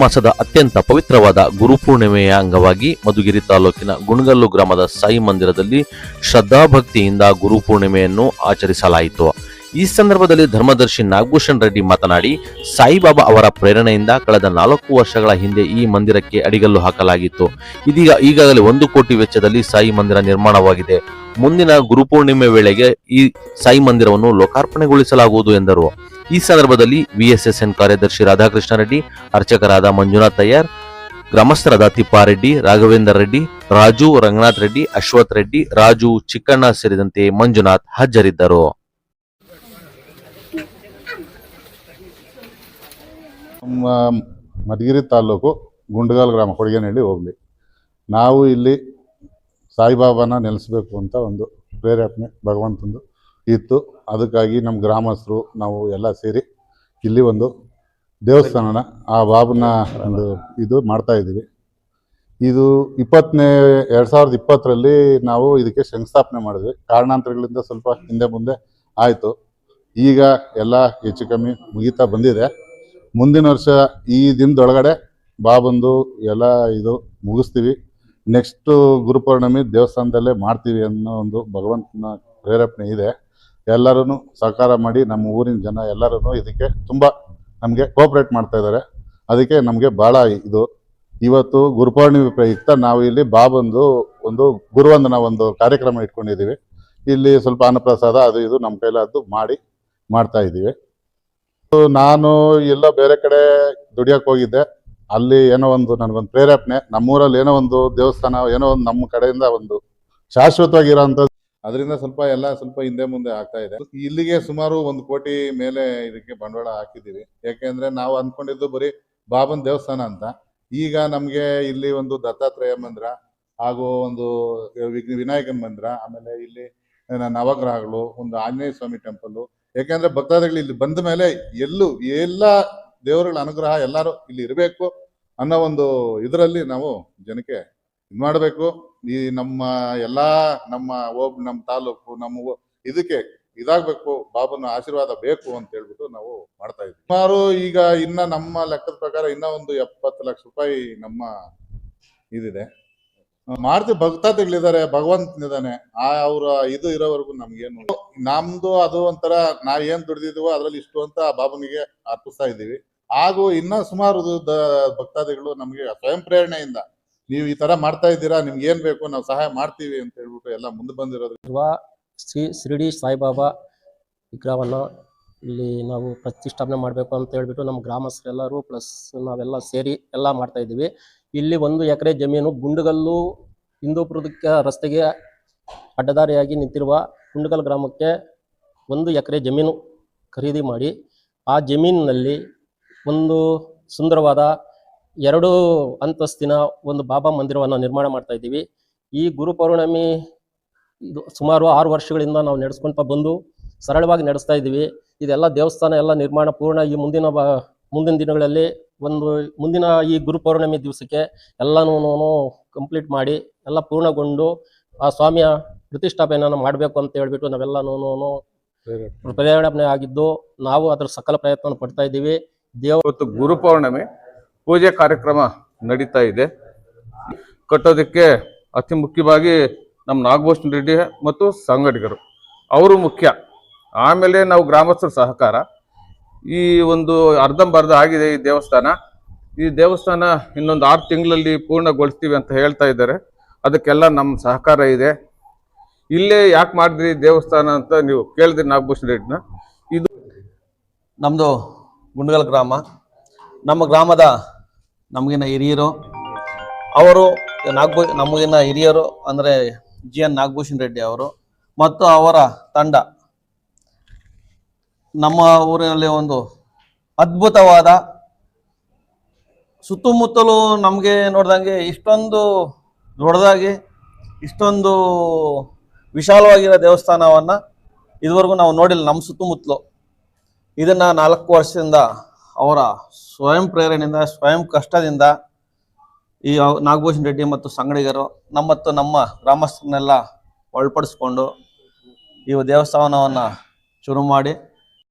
ಮಾಸದ ಅತ್ಯಂತ ಪವಿತ್ರವಾದ ಗುರುಪೂರ್ಣಿಮೆಯ ಅಂಗವಾಗಿ ಮಧುಗಿರಿ ತಾಲೂಕಿನ ಗುಣಗಲ್ಲು ಗ್ರಾಮದ ಸಾಯಿ ಮಂದಿರದಲ್ಲಿ ಶ್ರದ್ಧಾಭಕ್ತಿಯಿಂದ ಗುರುಪೂರ್ಣಿಮೆಯನ್ನು ಆಚರಿಸಲಾಯಿತು. ಈ ಸಂದರ್ಭದಲ್ಲಿ ಧರ್ಮದರ್ಶಿ ನಾಗಭೂಷಣ್ ರೆಡ್ಡಿ ಮಾತನಾಡಿ, ಸಾಯಿಬಾಬಾ ಅವರ ಪ್ರೇರಣೆಯಿಂದ ಕಳೆದ 4 ವರ್ಷಗಳ ಹಿಂದೆ ಈ ಮಂದಿರಕ್ಕೆ ಅಡಿಗಲ್ಲು ಹಾಕಲಾಗಿತ್ತು. ಇದೀಗ ಈಗಾಗಲೇ 1 ಕೋಟಿ ವೆಚ್ಚದಲ್ಲಿ ಸಾಯಿ ಮಂದಿರ ನಿರ್ಮಾಣವಾಗಿದೆ. ಮುಂದಿನ ಗುರುಪೂರ್ಣಿಮೆ ವೇಳೆಗೆ ಈ ಸಾಯಿ ಮಂದಿರವನ್ನು ಲೋಕಾರ್ಪಣೆಗೊಳಿಸಲಾಗುವುದು ಎಂದರು. ಈ ಸಂದರ್ಭದಲ್ಲಿ ವಿಎಸ್ಎಸ್ಎನ್ ಕಾರ್ಯದರ್ಶಿ ರಾಧಾಕೃಷ್ಣ ರೆಡ್ಡಿ, ಅರ್ಚಕರಾದ ಮಂಜುನಾಥ್ ತಯ್ಯಾರ್, ಗ್ರಾಮಸ್ಥರಾದ ತಿಪ್ಪಾರೆಡ್ಡಿ, ರಾಘವೇಂದ್ರ ರೆಡ್ಡಿ, ರಾಜು, ರಂಗನಾಥ್ ರೆಡ್ಡಿ, ಅಶ್ವಥ್ ರೆಡ್ಡಿ, ರಾಜು, ಚಿಕ್ಕಣ್ಣ ಸೇರಿದಂತೆ ಮಂಜುನಾಥ್ ಹಾಜರಿದ್ದರು. ನಮ್ಮ ಮಧುಗಿರಿ ತಾಲೂಕು ಗುಂಡಗಾಲ್ ಗ್ರಾಮ, ಕೊಡಗೇನಹಳ್ಳಿ ಹೋಗ್ಲಿ. ನಾವು ಇಲ್ಲಿ ಸಾಯಿಬಾಬಾನ ನೆಲೆಸಬೇಕು ಅಂತ ಒಂದು ಪ್ರೇರೇಪಣೆ ಭಗವಂತಂದು ಇತ್ತು. ಅದಕ್ಕಾಗಿ ನಮ್ಮ ಗ್ರಾಮಸ್ಥರು ನಾವು ಎಲ್ಲ ಸೇರಿ ಇಲ್ಲಿ ಒಂದು ದೇವಸ್ಥಾನನ ಆ ಬಾಬನ ಒಂದು ಇದು ಮಾಡ್ತಾಯಿದ್ದೀವಿ. ಇದು 2020ರಲ್ಲಿ ನಾವು ಇದಕ್ಕೆ ಶಂಕುಸ್ಥಾಪನೆ ಮಾಡಿದ್ವಿ. ಕಾರಣಾಂತರಗಳಿಂದ ಸ್ವಲ್ಪ ಹಿಂದೆ ಮುಂದೆ ಆಯಿತು. ಈಗ ಎಲ್ಲ ಹೆಚ್ಚು ಕಮ್ಮಿ ಮುಗಿತಾ ಬಂದಿದೆ. ಮುಂದಿನ ವರ್ಷ ಈ ದಿನದೊಳಗಡೆ ಬಾಬಂದು ಎಲ್ಲ ಇದು ಮುಗಿಸ್ತೀವಿ. ನೆಕ್ಸ್ಟು ಗುರುಪೌರ್ಣಮಿ ದೇವಸ್ಥಾನದಲ್ಲೇ ಮಾಡ್ತೀವಿ ಅನ್ನೋ ಒಂದು ಭಗವಂತನ ಪ್ರೇರೇಪಣೆ ಇದೆ. ಎಲ್ಲರೂ ಸಹಕಾರ ಮಾಡಿ ನಮ್ಮ ಊರಿನ ಜನ ಎಲ್ಲರೂ ಇದಕ್ಕೆ ತುಂಬ ನಮಗೆ ಕೋಆಪ್ರೇಟ್ ಮಾಡ್ತಾ ಇದ್ದಾರೆ. ಅದಕ್ಕೆ ನಮಗೆ ಭಾಳ ಇದು. ಇವತ್ತು ಗುರುಪೌರ್ಣಿಮೆ ಪ್ರಯುಕ್ತ ನಾವು ಇಲ್ಲಿ ಬಾಬಂದು ಒಂದು ಗುರುವಂದನ ಒಂದು ಕಾರ್ಯಕ್ರಮ ಇಟ್ಕೊಂಡಿದ್ದೀವಿ. ಇಲ್ಲಿ ಸ್ವಲ್ಪ ಅನ್ನಪ್ರಸಾದ ಅದು ಇದು ನಮ್ಮ ಕೈಲಾದ್ದು ಮಾಡ್ತಾ ಇದ್ದೀವಿ. ನಾನು ಎಲ್ಲೋ ಬೇರೆ ಕಡೆ ದುಡಿಯೋಕೆ ಹೋಗಿದ್ದೆ. ಅಲ್ಲಿ ಏನೋ ಒಂದು ನನಗೊಂದು ಪ್ರೇರೇಪಣೆ, ನಮ್ಮೂರಲ್ಲಿ ಏನೋ ಒಂದು ದೇವಸ್ಥಾನ ಏನೋ ಒಂದು ನಮ್ಮ ಕಡೆಯಿಂದ ಒಂದು ಶಾಶ್ವತವಾಗಿರೋಂಥದ್ದು, ಅದರಿಂದ ಸ್ವಲ್ಪ ಹಿಂದೆ ಮುಂದೆ ಆಗ್ತಾ ಇದೆ. ಇಲ್ಲಿಗೆ ಸುಮಾರು 1 ಕೋಟಿ ಮೇಲೆ ಇದಕ್ಕೆ ಬಂಡವಾಳ ಹಾಕಿದ್ದೀವಿ. ಯಾಕೆಂದ್ರೆ ನಾವು ಅಂದ್ಕೊಂಡಿದ್ದು ಬರೀ ಬಾಬನ್ ದೇವಸ್ಥಾನ ಅಂತ. ಈಗ ನಮಗೆ ಇಲ್ಲಿ ಒಂದು ದತ್ತಾತ್ರೇಯ ಮಂದಿರ ಹಾಗೂ ಒಂದು ವಿನಾಯಕನ ಮಂದಿರ, ಆಮೇಲೆ ಇಲ್ಲಿ ನವಗ್ರಹಗಳು, ಒಂದು ಆಂಜನೇಯ ಸ್ವಾಮಿ ಟೆಂಪಲ್. ಯಾಕೆಂದ್ರೆ ಭಕ್ತಾದಿಗಳು ಇಲ್ಲಿ ಬಂದ ಮೇಲೆ ಎಲ್ಲ ದೇವರುಗಳ ಅನುಗ್ರಹ ಎಲ್ಲರೂ ಇಲ್ಲಿ ಇರಬೇಕು ಅನ್ನೋ ಒಂದು ಇದರಲ್ಲಿ ನಾವು ಜನಕ್ಕೆ ಇದು ಮಾಡಬೇಕು. ಈ ನಮ್ಮ ತಾಲೂಕು ನಮ್ಮ ಇದಕ್ಕೆ ಇದಾಗಬೇಕು, ಬಾಬನ ಆಶೀರ್ವಾದ ಬೇಕು ಅಂತ ಹೇಳ್ಬಿಟ್ಟು ನಾವು ಮಾಡ್ತಾ ಇದ್ವಿ. ಸುಮಾರು ಈಗ ಇನ್ನ ನಮ್ಮ ಲೆಕ್ಕದ ಪ್ರಕಾರ ಇನ್ನ ಒಂದು 70 ಲಕ್ಷ ರೂಪಾಯಿ ನಮ್ಮ ಇದಿದೆ. ಮಾಡ್ತೀವಿ. ಭಕ್ತಾದಿಗಳಿದ್ದಾರೆ, ಭಗವಂತನಿದ್ದಾನೆ. ಅವ್ರ ಇದು ಇರೋವರೆಗೂ ನಮ್ಗೇನು, ನಮ್ದು ಅದು ಒಂಥರ ನಾವ್ ಏನ್ ದುಡ್ದಿದೀವೋ ಅದ್ರಲ್ಲಿ ಇಷ್ಟು ಅಂತ ಬಾಬನಿಗೆ ಅರ್ಪಿಸ್ತಾ ಇದ್ದೀವಿ. ಹಾಗೂ ಇನ್ನ ಸುಮಾರು ಭಕ್ತಾದಿಗಳು ನಮ್ಗೆ ಸ್ವಯಂ ಪ್ರೇರಣೆಯಿಂದ ನೀವು ಈ ತರ ಮಾಡ್ತಾ ಇದ್ದೀರಾ, ನಿಮ್ಗೆ ಏನ್ ಬೇಕು ನಾವು ಸಹಾಯ ಮಾಡ್ತೀವಿ ಅಂತ ಹೇಳ್ಬಿಟ್ಟು ಎಲ್ಲ ಮುಂದೆ ಬಂದಿರೋದು. ಶ್ರೀ ಶಿರಡಿ ಸಾಯಿಬಾಬಾ ವಿಗ್ರಹವನ್ನು ಇಲ್ಲಿ ನಾವು ಪ್ರತಿಷ್ಠಾಪನೆ ಮಾಡಬೇಕು ಅಂತ ಹೇಳ್ಬಿಟ್ಟು ನಮ್ಮ ಗ್ರಾಮಸ್ಥರೆಲ್ಲರೂ ಪ್ಲಸ್ ನಾವೆಲ್ಲ ಸೇರಿ ಎಲ್ಲ ಮಾಡ್ತಾ ಇದ್ದೀವಿ. ಇಲ್ಲಿ 1 ಎಕರೆ ಜಮೀನು ಗುಂಡಗಲ್ಲು ಹಿಂದೂಪುರಕ್ಕೆ ರಸ್ತೆಗೆ ಅಡ್ಡದಾರಿಯಾಗಿ ನಿಂತಿರುವ ಗುಂಡಗಲ್ ಗ್ರಾಮಕ್ಕೆ 1 ಎಕರೆ ಜಮೀನು ಖರೀದಿ ಮಾಡಿ ಆ ಜಮೀನಿನಲ್ಲಿ ಒಂದು ಸುಂದರವಾದ 2 ಅಂತಸ್ತಿನ ಒಂದು ಬಾಬಾ ಮಂದಿರವನ್ನು ನಿರ್ಮಾಣ ಮಾಡ್ತಾ ಇದ್ದೀವಿ. ಈ ಗುರುಪೌರ್ಣಮಿ ಇದು ಸುಮಾರು 6 ವರ್ಷಗಳಿಂದ ನಾವು ನಡೆಸ್ಕೊಂತ ಬಂದು ಸರಳವಾಗಿ ನಡೆಸ್ತಾ ಇದ್ದೀವಿ. ಇದೆಲ್ಲ ದೇವಸ್ಥಾನ ಎಲ್ಲ ನಿರ್ಮಾಣ ಪೂರ್ಣ ಈ ಮುಂದಿನ ದಿನಗಳಲ್ಲಿ ಮುಂದಿನ ಈ ಗುರುಪೌರ್ಣಮಿ ದಿವಸಕ್ಕೆ ಎಲ್ಲನೂ ಕಂಪ್ಲೀಟ್ ಮಾಡಿ ಎಲ್ಲ ಪೂರ್ಣಗೊಂಡು ಆ ಸ್ವಾಮಿಯ ಪ್ರತಿಷ್ಠಾಪನೆಯನ್ನು ಮಾಡಬೇಕು ಅಂತ ಹೇಳ್ಬಿಟ್ಟು ನಾವೆಲ್ಲನೂ ಪ್ರೇರಣೆ ಆಗಿದ್ದು ನಾವು ಅದರ ಸಕಲ ಪ್ರಯತ್ನ ಪಡ್ತಾ ಇದ್ದೀವಿ. ಇವತ್ತು ಗುರುಪೌರ್ಣಮಿ ಪೂಜೆ ಕಾರ್ಯಕ್ರಮ ನಡೀತಾ ಇದೆ. ಕಟ್ಟೋದಕ್ಕೆ ಅತಿ ಮುಖ್ಯವಾಗಿ ನಮ್ಮ ನಾಗಭೂಷಣ್ ರೆಡ್ಡಿ ಮತ್ತು ಸಂಘಟಕರು ಅವರು ಮುಖ್ಯ. ಆಮೇಲೆ ನಾವು ಗ್ರಾಮಸ್ಥರ ಸಹಕಾರ. ಈ ಒಂದು ಅರ್ಧಂಬರ್ಧ ಆಗಿದೆ ಈ ದೇವಸ್ಥಾನ. ಈ ದೇವಸ್ಥಾನ ಇನ್ನೊಂದು 6 ತಿಂಗಳಲ್ಲಿ ಪೂರ್ಣಗೊಳಿಸ್ತೀವಿ ಅಂತ ಹೇಳ್ತಾ ಇದ್ದಾರೆ. ಅದಕ್ಕೆಲ್ಲ ನಮ್ಮ ಸಹಕಾರ ಇದೆ. ಇಲ್ಲೇ ಯಾಕೆ ಮಾಡಿದ್ರಿ ದೇವಸ್ಥಾನ ಅಂತ ನೀವು ಕೇಳಿದ್ರಿ ನಾಗಭೂಷಣ್ ರೆಡ್ಡಿನ. ಇದು ನಮ್ಮದು ಗುಂಡಗಲ್ ಗ್ರಾಮ. ನಮ್ಮ ಗ್ರಾಮದ ನಮಗಿನ ಹಿರಿಯರು ಅವರು ನಮಗಿನ ಹಿರಿಯರು ಅಂದರೆ GN ನಾಗಭೂಷಣ್ ರೆಡ್ಡಿ ಅವರು ಮತ್ತು ಅವರ ತಂಡ ನಮ್ಮ ಊರಿನಲ್ಲಿ ಒಂದು ಅದ್ಭುತವಾದ ಸುತ್ತಮುತ್ತಲು ನಮಗೆ ನೋಡ್ದಂಗೆ ಇಷ್ಟೊಂದು ದೊಡ್ಡದಾಗಿ ಇಷ್ಟೊಂದು ವಿಶಾಲವಾಗಿರೋ ದೇವಸ್ಥಾನವನ್ನು ಇದುವರೆಗೂ ನಾವು ನೋಡಿಲ್ಲ ನಮ್ಮ ಸುತ್ತಮುತ್ತಲು. ಇದನ್ನು 4 ವರ್ಷದಿಂದ ಅವರ ಸ್ವಯಂ ಪ್ರೇರಣೆಯಿಂದ ಸ್ವಯಂ ಕಷ್ಟದಿಂದ ಈ ನಾಗಭೂಷಣ್ ರೆಡ್ಡಿ ಮತ್ತು ಸಂಗಡಿಗರು ನಮ್ಮ ಗ್ರಾಮಸ್ಥರನ್ನೆಲ್ಲ ಒಳಪಡಿಸ್ಕೊಂಡು ಈ ದೇವಸ್ಥಾನವನ್ನು ಶುರು ಮಾಡಿ